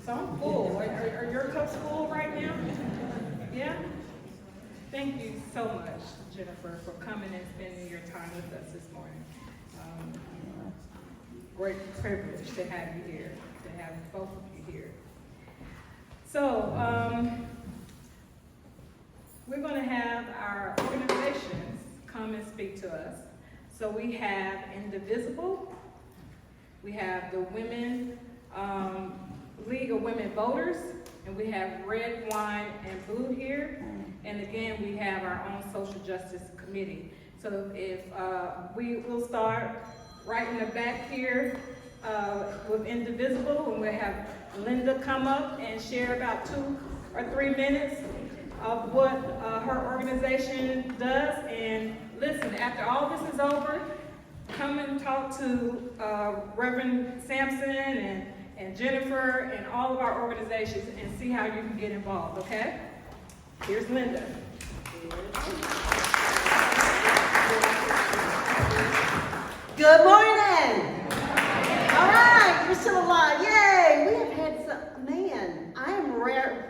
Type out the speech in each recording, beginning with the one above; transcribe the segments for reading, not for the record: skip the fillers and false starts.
Some full. Are your cups full right now? Yeah? Thank you so much, Jennifer, for coming and spending your time with us this morning. Great privilege to have you here, to have both of you here. So, we're going to have our organizations come and speak to us. So we have Indivisible, we have the Women League of Women Voters, and we have Red Wine and Blue here. And again, we have our own Social Justice Committee. So if we will start right in the back here with Indivisible, and we'll have Linda come up and share about 2 or 3 minutes of what her organization does. And listen, after all this is over, come and talk to Reverend Sampson and Jennifer and all of our organizations and see how you can get involved, okay? Here's Linda. Good morning. All right, you're still alive. Yay! We have had some, man, I am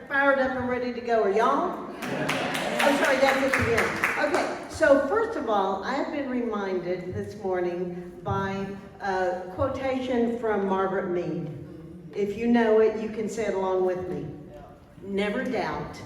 fired up and ready to go. Are y'all? I'm sorry, that's at the end. Okay, so first of all, I have been reminded this morning by a quotation from Margaret Mead. If you know it, you can say it along with me. Never doubt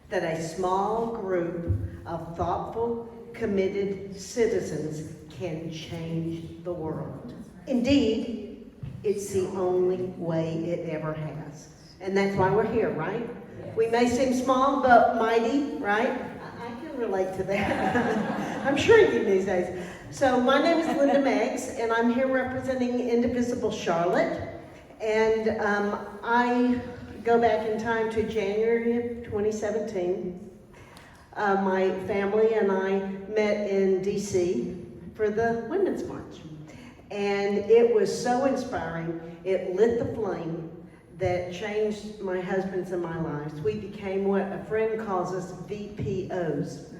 that a small group of thoughtful, committed citizens can change the world. Indeed, it's the only way it ever has. And that's why we're here, right? We may seem small, but mighty, right? I can relate to that. I'm shrinking these days. So my name is Linda Meggs, and I'm here representing Indivisible Charlotte. And I go back in time to January of 2017. My family and I met in DC for the Women's March. And it was so inspiring. It lit the flame that changed my husband's and my lives. We became what a friend calls us VPOs.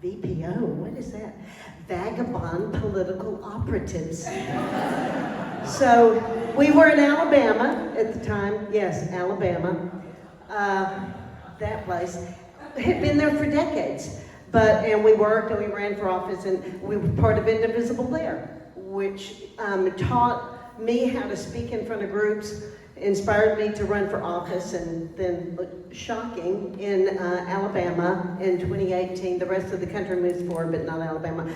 VPO, what is that? Vagabond political operatives. So we were in Alabama at the time. Yes, Alabama. That place. Had been there for decades. And we worked and we ran for office, and we were part of Indivisible there, which taught me how to speak in front of groups, inspired me to run for office, and then, shocking, in Alabama in 2018. The rest of the country moves forward, but not Alabama.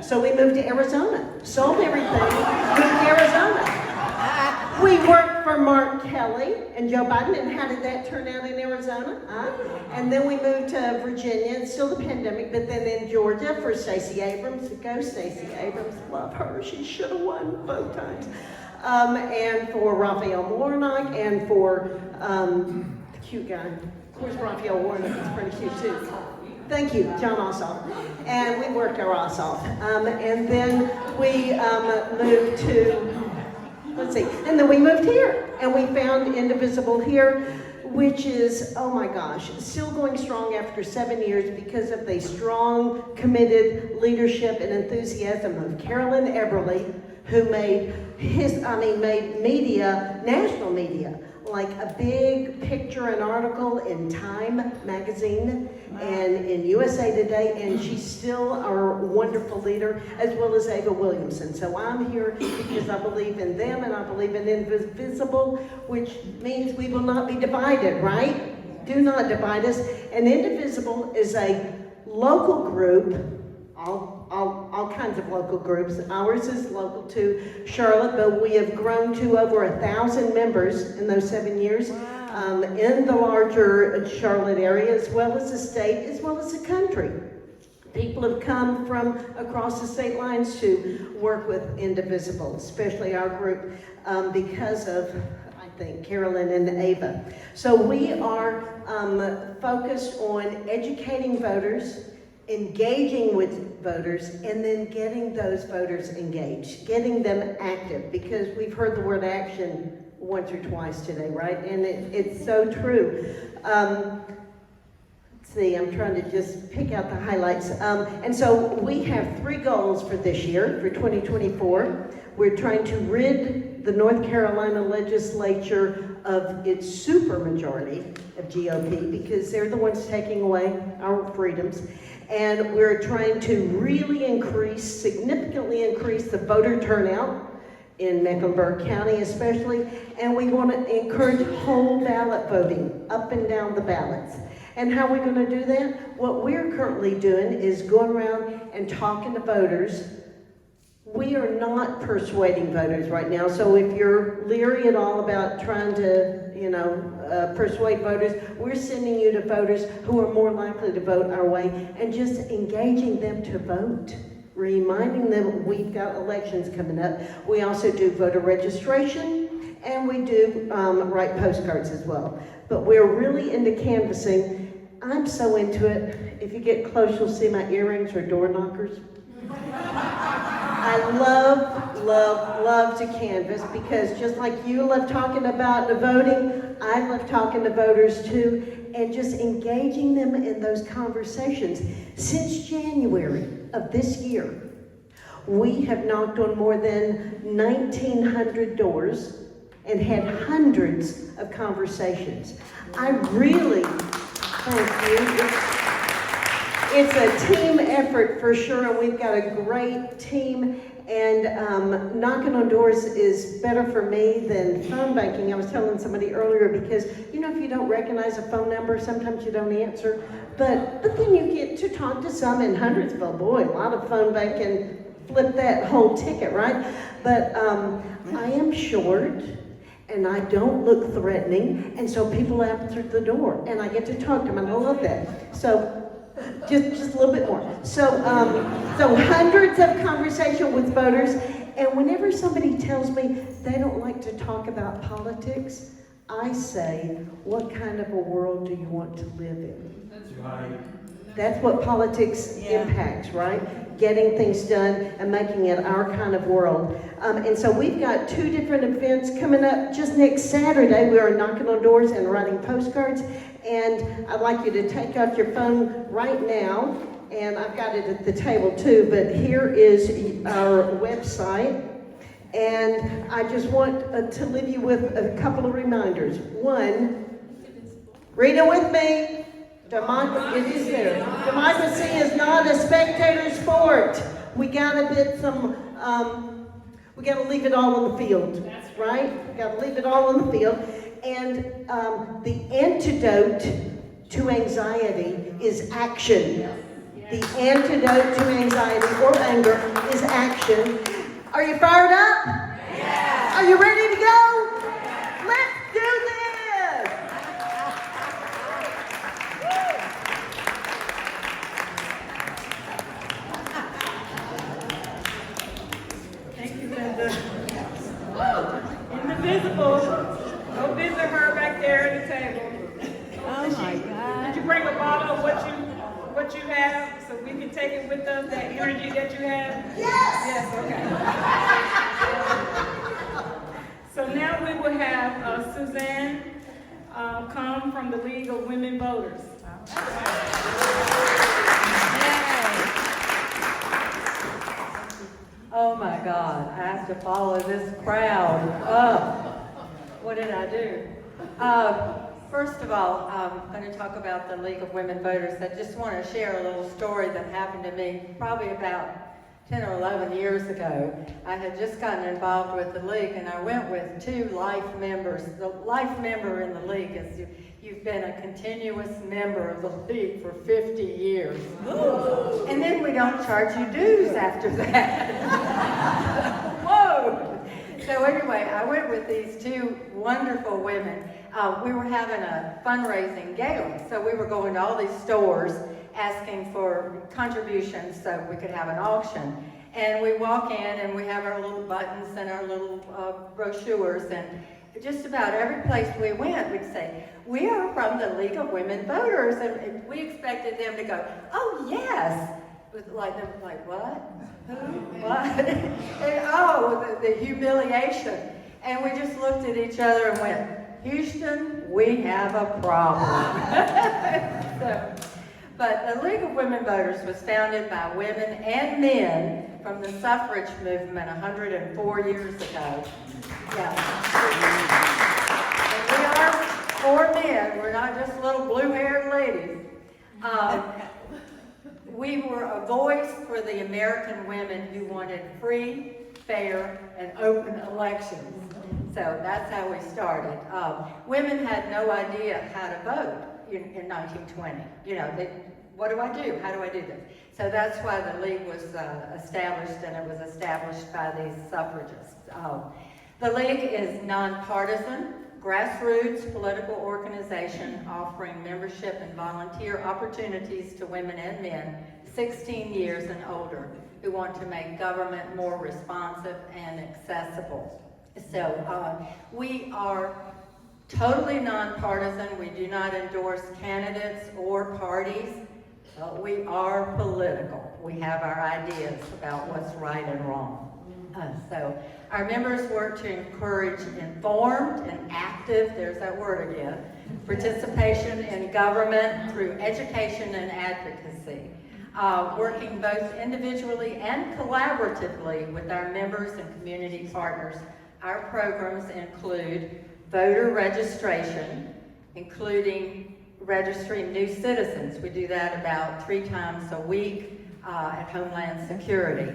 So we moved to Arizona, sold everything, moved to Arizona. We worked for Mark Kelly and Joe Biden, and how did that turn out in Arizona? And then we moved to Virginia. It's still the pandemic, but then in Georgia for Stacey Abrams. Go Stacey Abrams, love her. She should have won both times. And for Raphael Warnock, and for the cute guy. Of course, Raphael Warnock is pretty cute too. Thank you, John Ossoff. And we worked our ass off. And then we moved to, and then we moved here. And we found Indivisible here, which is, oh my gosh, still going strong after 7 years because of the strong, committed leadership and enthusiasm of Carolyn Eberly, who made media, national media, like a big picture and article in Time magazine and in USA Today, and she's still our wonderful leader, as well as Ava Williamson. So I'm here because I believe in them, and I believe in Indivisible, which means we will not be divided, right? Do not divide us. And Indivisible is a local group, all kinds of local groups. Ours is local to Charlotte, but we have grown to over 1,000 members in those 7 years. In the larger Charlotte area, as well as the state, as well as the country. People have come from across the state lines to work with Indivisible, especially our group, because of, I think, Carolyn and Ava. So we are focused on educating voters, engaging with voters, and then getting those voters engaged, getting them active, because we've heard the word action once or twice today, right? And it's so true. see, I'm trying to just pick out the highlights. And so we have 3 goals for this year, for 2024. We're trying to rid the North Carolina legislature of its supermajority of GOP because they're the ones taking away our freedoms. And we're trying to really significantly increase the voter turnout in Mecklenburg County especially. And we want to encourage whole ballot voting, up and down the ballots. And how are we going to do that? What we're currently doing is going around and talking to voters. We are not persuading voters right now, so if you're leery at all about trying to, persuade voters, we're sending you to voters who are more likely to vote our way and just engaging them to vote, reminding them we've got elections coming up. We also do voter registration, and we do write postcards as well. But we're really into canvassing. I'm so into it. If you get close, you'll see my earrings are door knockers. I love to canvass because just like you love talking about the voting, I love talking to voters too, and just engaging them in those conversations. Since January of this year, we have knocked on more than 1,900 doors and had hundreds of conversations. I really, thank you. It's a team effort for sure, and we've got a great team, and knocking on doors is better for me than phone banking. I was telling somebody earlier because, if you don't recognize a phone number, sometimes you don't answer, but then you get to talk to some in hundreds of, boy, a lot of phone banking, flip that whole ticket, right? But I am short, and I don't look threatening, and so people answer the door, and I get to talk to them, and I love that. So just a little bit more. So hundreds of conversations with voters, and whenever somebody tells me they don't like to talk about politics, I say, what kind of a world do you want to live in? That's right. That's what politics impacts, right? Getting things done and making it our kind of world. And so we've got 2 different events coming up just next Saturday. We are knocking on doors and writing postcards. And I'd like you to take out your phone right now. And I've got it at the table too, but here is our website. And I just want to leave you with a couple of reminders. One, read it with me. It is there. Democracy is not a spectator sport. We gotta leave it all on the field, right? We gotta leave it all on the field. And the antidote to anxiety is action. The antidote to anxiety or anger is action. Are you fired up? Yeah. Are you ready to go? Yeah. Let's do this! Thank you, Linda. Indivisible. Go visit her back there at the table. Oh my God. Did you bring a bottle of what you have so we can take it with us, that energy that you have? Yes! Yes, okay. So now we will have Suzanne come from the League of Women Voters. Oh my God, I have to follow this crowd. Oh, what did I do? First of all, I'm going to talk about the League of Women Voters. I just want to share a little story that happened to me probably about 10 or 11 years ago. I had just gotten involved with the League, and I went with 2 life members. The life member in the League is you've been a continuous member of the League for 50 years. Ooh. And then we don't charge you dues after that. Whoa! So anyway, I went with these 2 wonderful women. We were having a fundraising gala, so we were going to all these stores asking for contributions so we could have an auction. And we walk in and we have our little buttons and our little brochures, and just about every place we went, we'd say, we are from the League of Women Voters, and we expected them to go, oh yes. They were like, what? Who? What? And the humiliation. And we just looked at each other and went, Houston, we have a problem. So But the League of Women Voters was founded by women and men from the suffrage movement 104 years ago. Yeah. And we are four men. We're not just little blue-haired ladies. We were a voice for the American women who wanted free, fair, and open elections. So that's how we started. Women had no idea how to vote in 1920. You know, what do I do? How do I do this? So that's why the League was established, and it was established by these suffragists. The League is nonpartisan, grassroots political organization offering membership and volunteer opportunities to women and men 16 years and older who want to make government more responsive and accessible. So we are totally nonpartisan. We do not endorse candidates or parties. We are political. We have our ideas about what's right and wrong. So our members work to encourage informed and active, there's that word again, participation in government through education and advocacy. Working both individually and collaboratively with our members and community partners. Our programs include voter registration, including registering new citizens. We do that about 3 times a week at Homeland Security.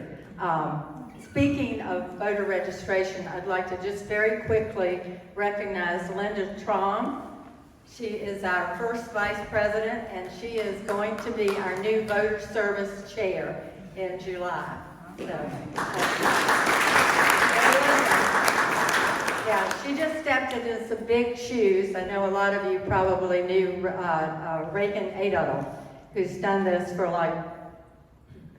Speaking of voter registration, I'd like to just very quickly recognize Linda Traum. She is our first vice president, and she is going to be our new voter service chair in July. So, yeah, she just stepped into some big shoes. I know a lot of you probably knew Reagan Adolf, who's done this for like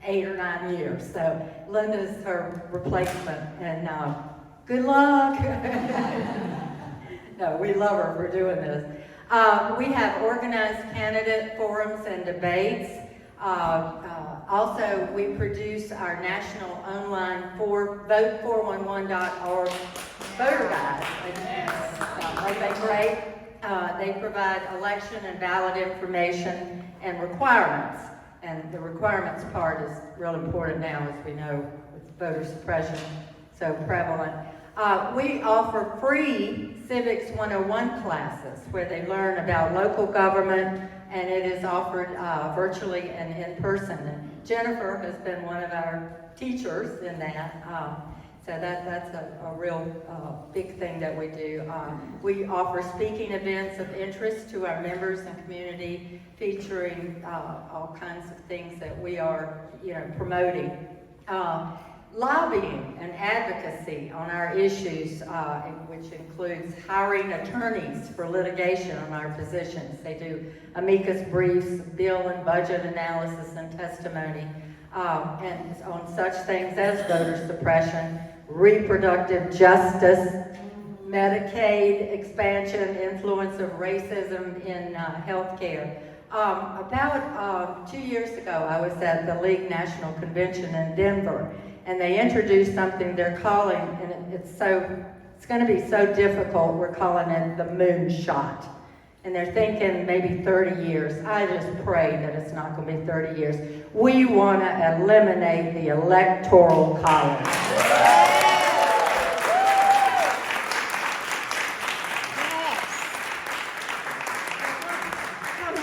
8 or 9 years. So Linda's her replacement, and good luck. No, we love her for doing this. We have organized candidate forums and debates. Also, we produce our national online vote411.org voter guide. Aren't they great? They provide election and ballot information and requirements. And the requirements part is real important now, as we know, with voter suppression so prevalent. We offer free Civics 101 classes where they learn about local government, and it is offered virtually and in person. And Jennifer has been one of our teachers in that. So that's a real big thing that we do. We offer speaking events of interest to our members and community, featuring all kinds of things that we are, promoting. Lobbying and advocacy on our issues, which includes hiring attorneys for litigation on our positions. They do amicus briefs, bill and budget analysis and testimony, and on such things as voter suppression, reproductive justice, Medicaid expansion, influence of racism in healthcare. About 2 years ago, I was at the League National Convention in Denver, and they introduced something they're calling, and it's going to be so difficult, we're calling it the moonshot. And they're thinking maybe 30 years. I just pray that it's not going to be 30 years. We want to eliminate the Electoral College.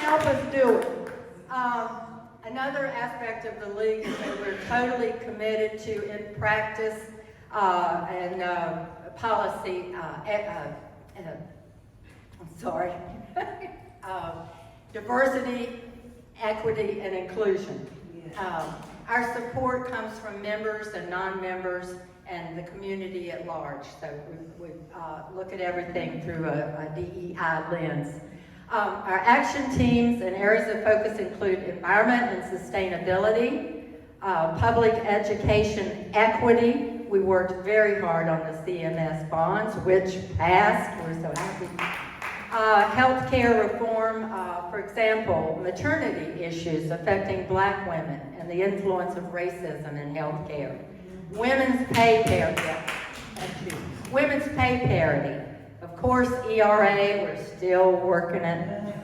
Help us do it. Another aspect of the League is that we're totally committed to, in practice and policy, diversity, equity, and inclusion. Our support comes from members and non-members and the community at large. So we look at everything through a DEI lens. Our action teams and areas of focus include environment and sustainability, public education equity. We worked very hard on the CMS bonds, which passed. We're so happy. Healthcare reform, for example, maternity issues affecting Black women and the influence of racism in healthcare. Women's pay parity. Women's pay parity. Of course, ERA, we're still working it.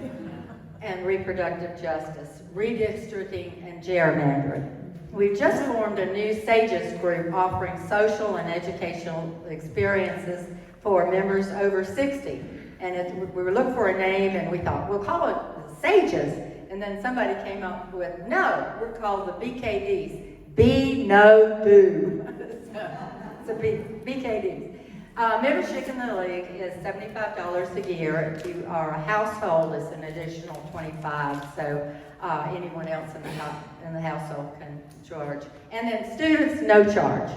And reproductive justice. redistricting, and gerrymandering. We've just formed a new SAGES group offering social and educational experiences for members over 60. And we were looking for a name, and we thought, we'll call it SAGES. And then somebody came up with, no, we're called the BKDs. Be, No, Do. So BKDs. Membership in the league is $75 a year. If you are a household, it's an additional $25. So anyone else in the household can charge. And then students, no charge.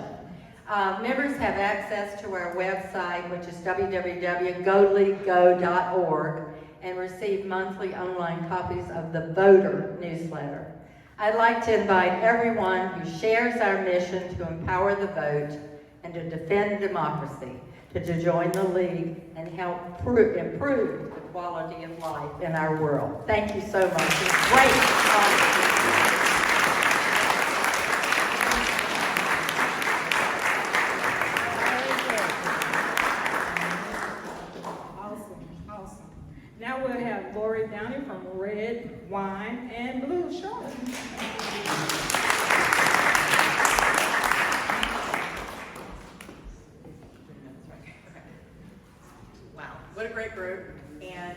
Members have access to our website, which is www.goleaguego.org, and receive monthly online copies of the voter newsletter. I'd like to invite everyone who shares our mission to empower the vote and to defend democracy to join the league and help improve the quality of life in our world. Thank you so much. It's great. Awesome. Now we'll have Lori Downey from Red, Wine, and Blue Charlotte. Wow, what a great group. And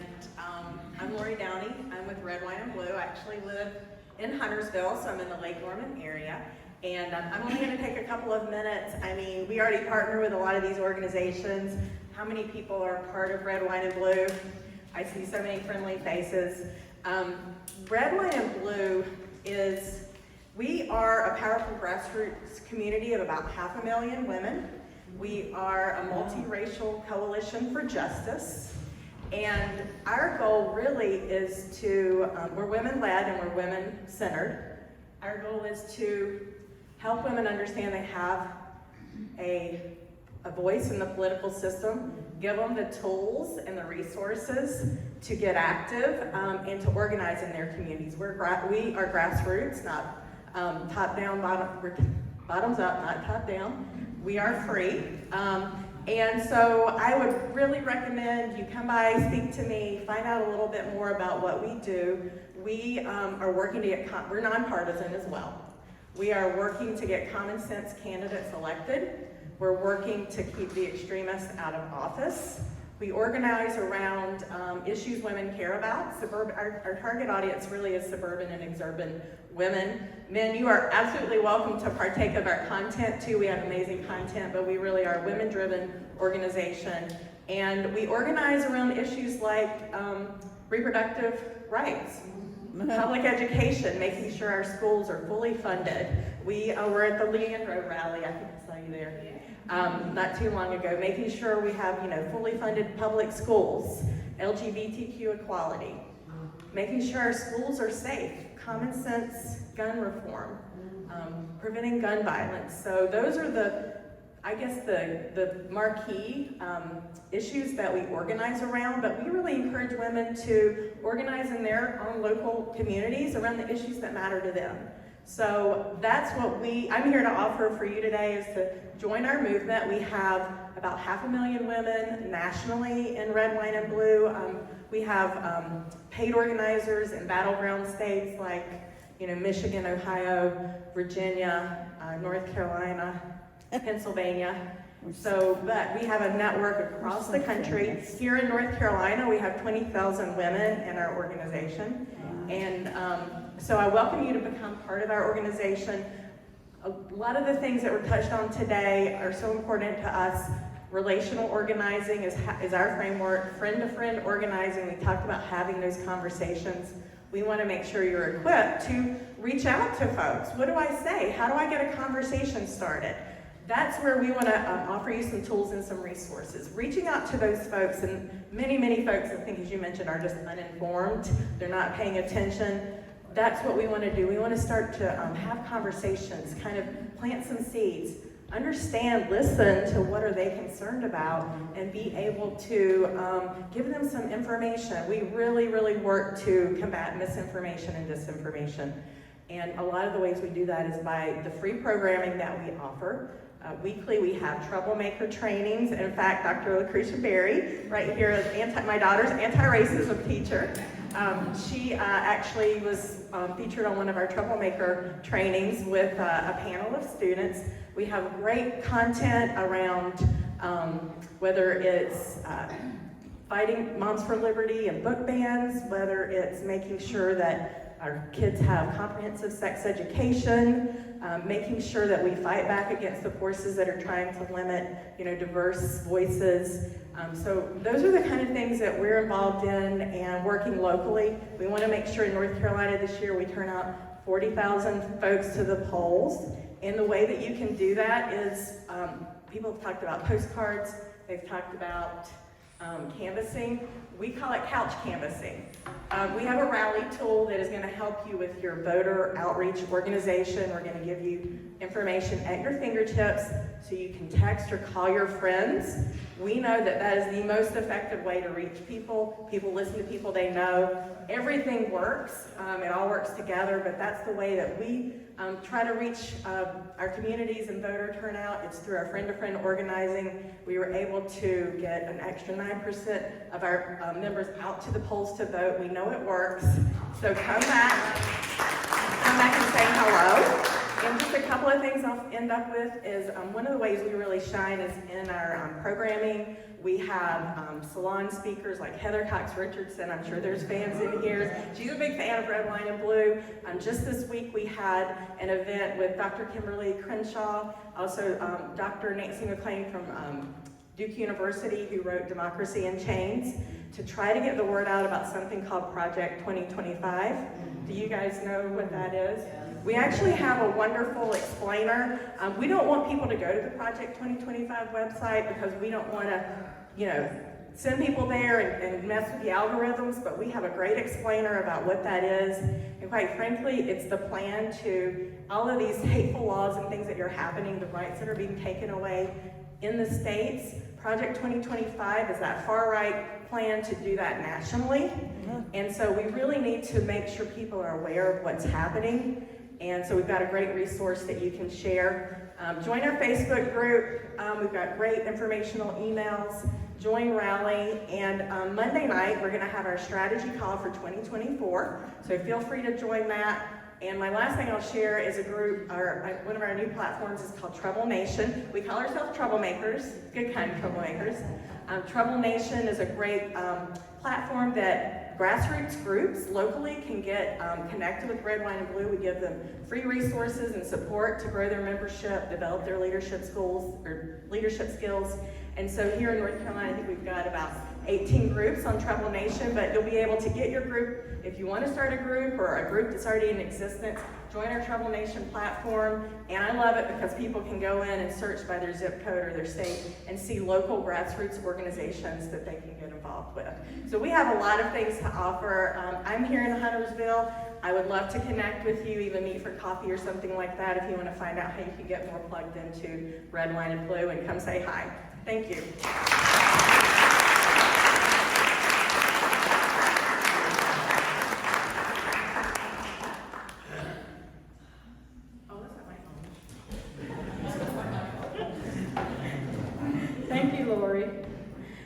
I'm Lori Downey. I'm with Red, Wine, and Blue. I actually live in Huntersville, so I'm in the Lake Norman area. And I'm only going to take a couple of minutes. I mean, we already partner with a lot of these organizations. How many people are part of Red, Wine, and Blue? I see so many friendly faces. Red, Wine, and Blue we are a powerful grassroots community of about 500,000 women. We are a multiracial coalition for justice. And our goal really is to, we're women-led and we're women-centered. Our goal is to help women understand they have a voice in the political system, give them the tools and the resources to get active and to organize in their communities. We are grassroots, not top-down, bottoms up, not top-down. We are free. And so I would really recommend you come by, speak to me, find out a little bit more about what we do. We are working to get, we're nonpartisan as well. We are working to get common sense candidates elected. We're working to keep the extremists out of office. We organize around issues women care about. Our target audience really is suburban and exurban women. Men, you are absolutely welcome to partake of our content too. We have amazing content, but we really are a women-driven organization. And we organize around issues like reproductive rights, public education, making sure our schools are fully funded. We were at the Leland Road rally, I think I saw you there. Not too long ago, making sure we have, fully funded public schools, LGBTQ equality, making sure our schools are safe, common sense gun reform, preventing gun violence. So those are the marquee issues that we organize around, but we really encourage women to organize in their own local communities around the issues that matter to them. So that's what I'm here to offer for you today, is to join our movement. We have about 500,000 women nationally in Red, Wine, and Blue. We have paid organizers in battleground states like, Michigan, Ohio, Virginia, North Carolina, Pennsylvania. But we have a network across the country. Here in North Carolina, we have 20,000 women in our organization. And so I welcome you to become part of our organization. A lot of the things that were touched on today are so important to us. Relational organizing is our framework. Friend-to-friend organizing, we talked about having those conversations. We want to make sure you're equipped to reach out to folks. What do I say? How do I get a conversation started? That's where we want to offer you some tools and some resources. Reaching out to those folks, and many, many folks, I think as you mentioned, are just uninformed. They're not paying attention. That's what we want to do. We want to start to have conversations, kind of plant some seeds, understand, listen to what are they concerned about, and be able to give them some information. We really, really work to combat misinformation and disinformation. And a lot of the ways we do that is by the free programming that we offer. Weekly, we have troublemaker trainings. In fact, Dr. Lucretia Berry, right here, is my daughter's anti-racism teacher. She actually was featured on one of our troublemaker trainings with a panel of students. We have great content around whether it's fighting Moms for Liberty and book bans, whether it's making sure that our kids have comprehensive sex education, making sure that we fight back against the forces that are trying to limit, diverse voices. So those are the kind of things that we're involved in and working locally. We want to make sure in North Carolina this year we turn out 40,000 folks to the polls. And the way that you can do that is, people have talked about postcards, they've talked about canvassing. We call it couch canvassing. We have a rally tool that is going to help you with your voter outreach organization. We're going to give you information at your fingertips so you can text or call your friends. We know that that is the most effective way to reach people. People listen to people they know. Everything works. It all works together, but that's the way that we try to reach our communities and voter turnout. It's through our friend-to-friend organizing. We were able to get an extra 9% of our members out to the polls to vote. We know it works. So come back and say hello. And just a couple of things I'll end up with is one of the ways we really shine is in our programming. We have salon speakers like Heather Cox Richardson. I'm sure there's fans in here. She's a big fan of Red, Wine, and Blue. Just this week we had an event with Dr. Kimberly Crenshaw, also Dr. Nancy McLean from Duke University, who wrote Democracy in Chains, to try to get the word out about something called Project 2025. Do you guys know what that is? We actually have a wonderful explainer. We don't want people to go to the Project 2025 website because we don't want to, send people there and mess with the algorithms, but we have a great explainer about what that is. And quite frankly, it's the plan to all of these hateful laws and things that are happening, the rights that are being taken away in the states. Project 2025 is that far-right plan to do that nationally. And so we really need to make sure people are aware of what's happening. And so we've got a great resource that you can share. Join our Facebook group. We've got great informational emails. Join Rally. And Monday night, we're going to have our strategy call for 2024. So feel free to join that. And my last thing I'll share is a group, one of our new platforms is called Trouble Nation. We call ourselves Troublemakers, good kind of troublemakers. Trouble Nation is a great platform that grassroots groups locally can get connected with Red, Wine, and Blue. We give them free resources and support to grow their membership, develop their leadership skills. And so here in North Carolina, I think we've got about 18 groups on Trouble Nation, but you'll be able to get your group. If you want to start a group or a group that's already in existence, join our Trouble Nation platform. And I love it because people can go in and search by their zip code or their state and see local grassroots organizations that they can get involved with. So we have a lot of things to offer. I'm here in Huntersville. I would love to connect with you, even meet for coffee or something like that if you want to find out how you can get more plugged into Red, Wine, and Blue, and come say hi. Thank you. Thank you, Lori.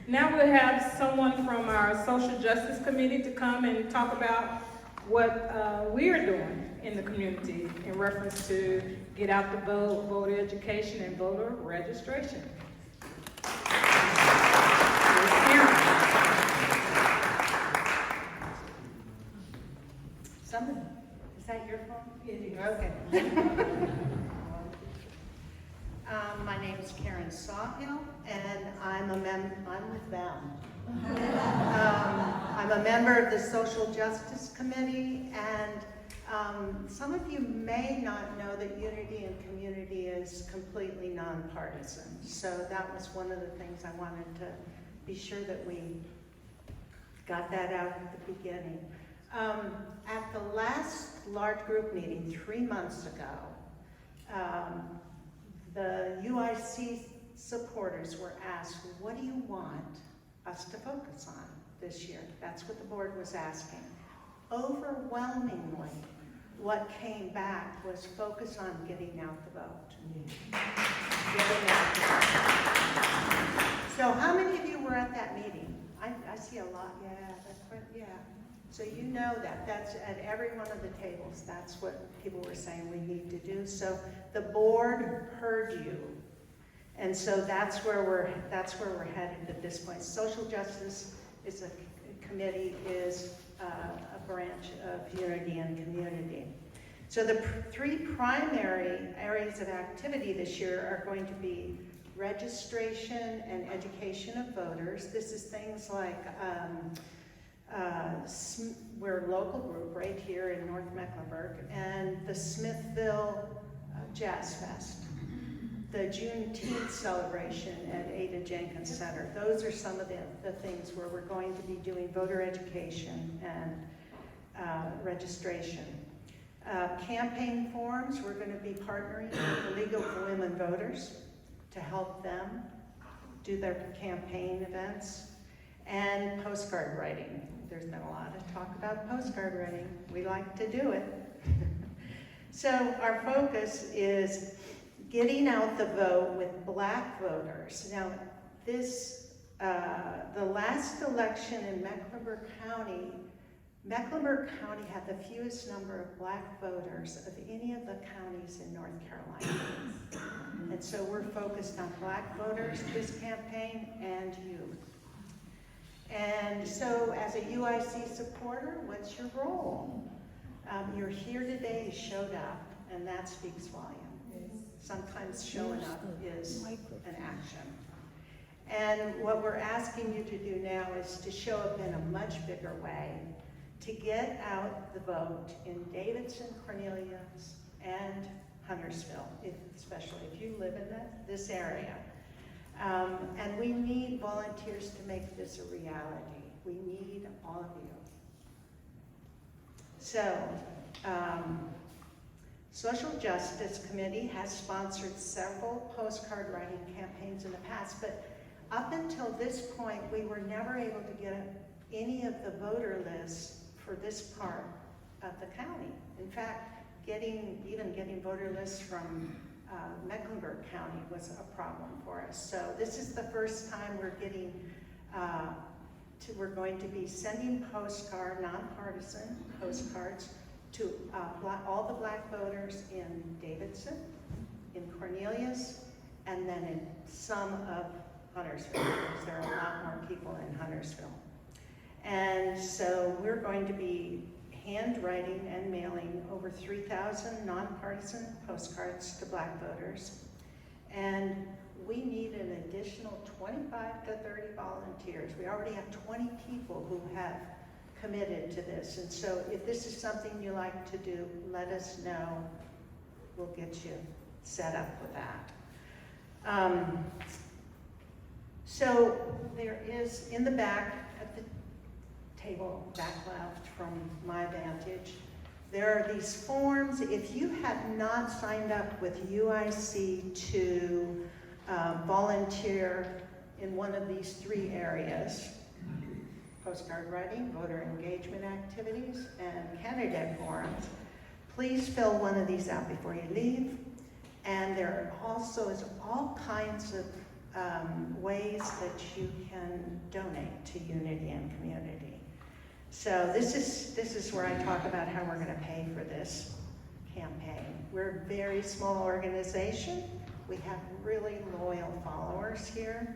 Now we'll have someone from our Social Justice Committee to come and talk about what we are doing in the community in reference to get out the vote, voter education, and voter registration. Somebody, is that your phone? It is. Okay. My name is Karen Sawhill, and I'm with them. I'm a member of the Social Justice Committee, and some of you may not know that Unity and Community is completely nonpartisan. So that was one of the things I wanted to be sure that we got that out at the beginning. At the last large group meeting 3 months ago, the UIC supporters were asked, what do you want us to focus on this year? That's what the board was asking. Overwhelmingly, what came back was focus on getting out the vote. Getting out the vote. So how many of you were at that meeting? I see a lot, yeah, that's right, yeah. So you know that, that's at every one of the tables, that's what people were saying we need to do. So the board heard you. And so that's where we're headed at this point. Social justice is a committee, is a branch of Unity and Community. So the three primary areas of activity this year are going to be registration and education of voters. This is things like, we're a local group right here in North Mecklenburg, and the Smithville Jazz Fest, the Juneteenth celebration at Ada Jenkins Center. Those are some of the things where we're going to be doing voter education and registration. Campaign forums, we're going to be partnering with the League of Women Voters to help them do their campaign events. And postcard writing. There's been a lot of talk about postcard writing. We like to do it. So our focus is getting out the vote with Black voters. Now, the last election in Mecklenburg County had the fewest number of Black voters of any of the counties in North Carolina. And so we're focused on Black voters this campaign and youth. And so as a UIC supporter, what's your role? You're here today, you showed up, and that speaks volume. Sometimes showing up is an action. And what we're asking you to do now is to show up in a much bigger way, to get out the vote in Davidson, Cornelius, and Huntersville, especially if you live in this area. And we need volunteers to make this a reality. We need all of you. So, Social Justice Committee has sponsored several postcard writing campaigns in the past, but up until this point, we were never able to get any of the voter lists for this part of the county. In fact, even getting voter lists from Mecklenburg County was a problem for us. So this is the first time we're getting we're going to be sending nonpartisan postcards to all the Black voters in Davidson, in Cornelius, and then in some of Huntersville, because there are a lot more people in Huntersville. And so we're going to be handwriting and mailing over 3,000 nonpartisan postcards to Black voters. And we need an additional 25 to 30 volunteers. We already have 20 people who have committed to this. And so if this is something you like to do, let us know. We'll get you set up with that. So there is, in the back at the table, back left from my vantage, there are these forms. If you have not signed up with UIC to volunteer in one of these three areas, postcard writing, voter engagement activities, and candidate forums, please fill one of these out before you leave. And there also is all kinds of ways that you can donate to Unity and Community. So this is where I talk about how we're going to pay for this campaign. We're a very small organization. We have really loyal followers here.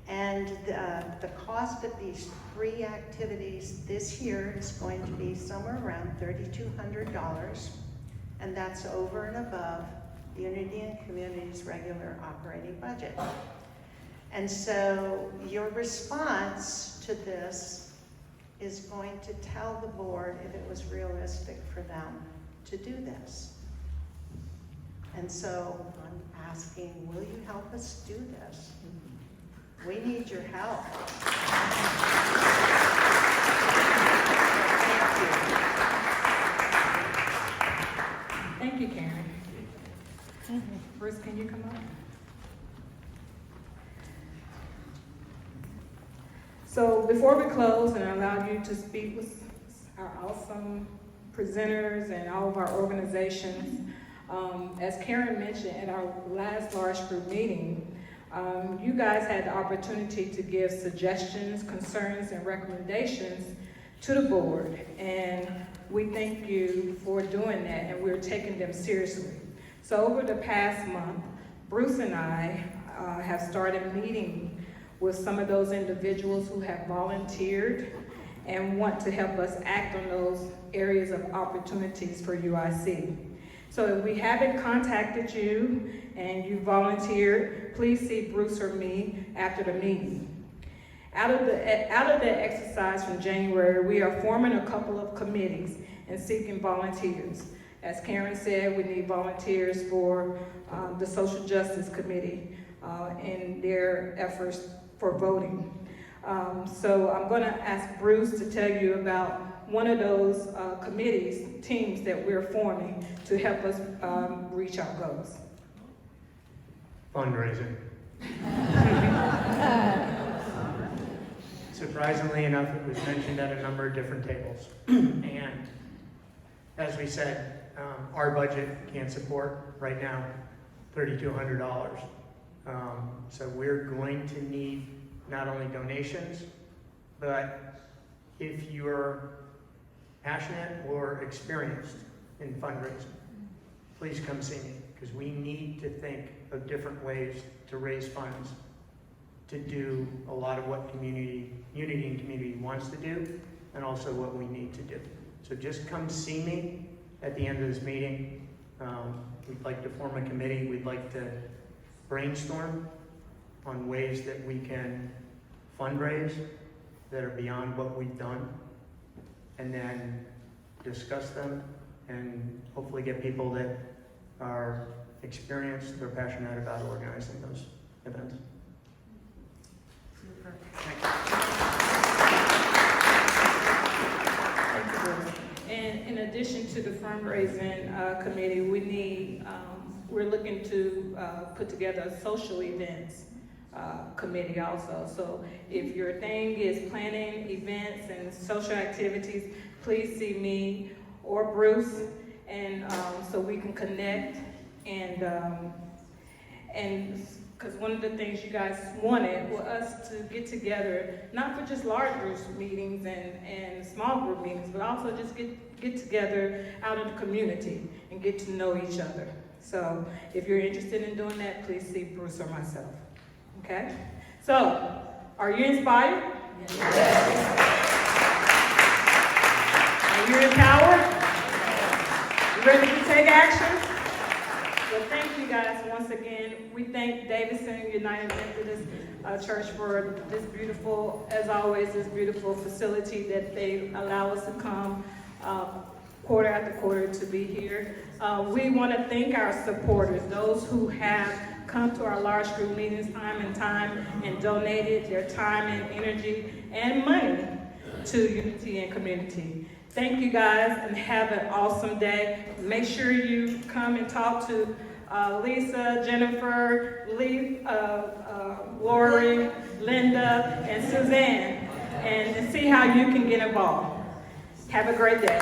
And the cost of these three activities this year is going to be somewhere around $3,200. And that's over and above Unity and Community's regular operating budget. And so your response to this is going to tell the board if it was realistic for them to do this. And so I'm asking, will you help us do this? We need your help. Thank you, Karen. Bruce, can you come up? So before we close and allow you to speak with our awesome presenters and all of our organizations, as Karen mentioned at our last large group meeting, you guys had the opportunity to give suggestions, concerns, and recommendations to the board, and we thank you for doing that, and we're taking them seriously. So over the past month, Bruce and I have started meeting with some of those individuals who have volunteered and want to help us act on those areas of opportunities for UIC. So if we haven't contacted you and you volunteered, please see Bruce or me after the meeting. Out of the exercise from January, we are forming a couple of committees and seeking volunteers. As Karen said, we need volunteers for the Social Justice Committee in their efforts for voting. So I'm going to ask Bruce to tell you about one of those teams that we're forming to help us reach our goals. Fundraising. Surprisingly enough, it was mentioned at a number of different tables. And as we said, our budget can't support right now $3,200. So we're going to need not only donations, but if you're passionate or experienced in fundraising, please come see me, because we need to think of different ways to raise funds to do a lot of what Unity and Community wants to do, and also what we need to do. So just come see me at the end of this meeting. We'd like to form a committee. We'd like to brainstorm on ways that we can fundraise that are beyond what we've done, and then discuss them and hopefully get people that are experienced or passionate about organizing those events. And in addition to the fundraising committee, we're looking to put together a social events committee also. So if your thing is planning events and social activities, please see me or Bruce, and so we can connect, and because one of the things you guys wanted was us to get together, not for just large group meetings and small group meetings, but also just get together out in the community and get to know each other. So if you're interested in doing that, please see Bruce or myself. Okay? So, are you inspired? Yes. Are you empowered? You ready to take action? Well, thank you guys once again. We thank Davidson United Methodist Church for this beautiful, as always, this beautiful facility that they allow us to come quarter after quarter to be here. We want to thank our supporters, those who have come to our large group meetings time and time and donated their time and energy and money to Unity and Community. Thank you guys, and have an awesome day. Make sure you come and talk to Lisa, Jennifer, Lee, Lori, Linda, and Suzanne, and see how you can get involved. Have a great day.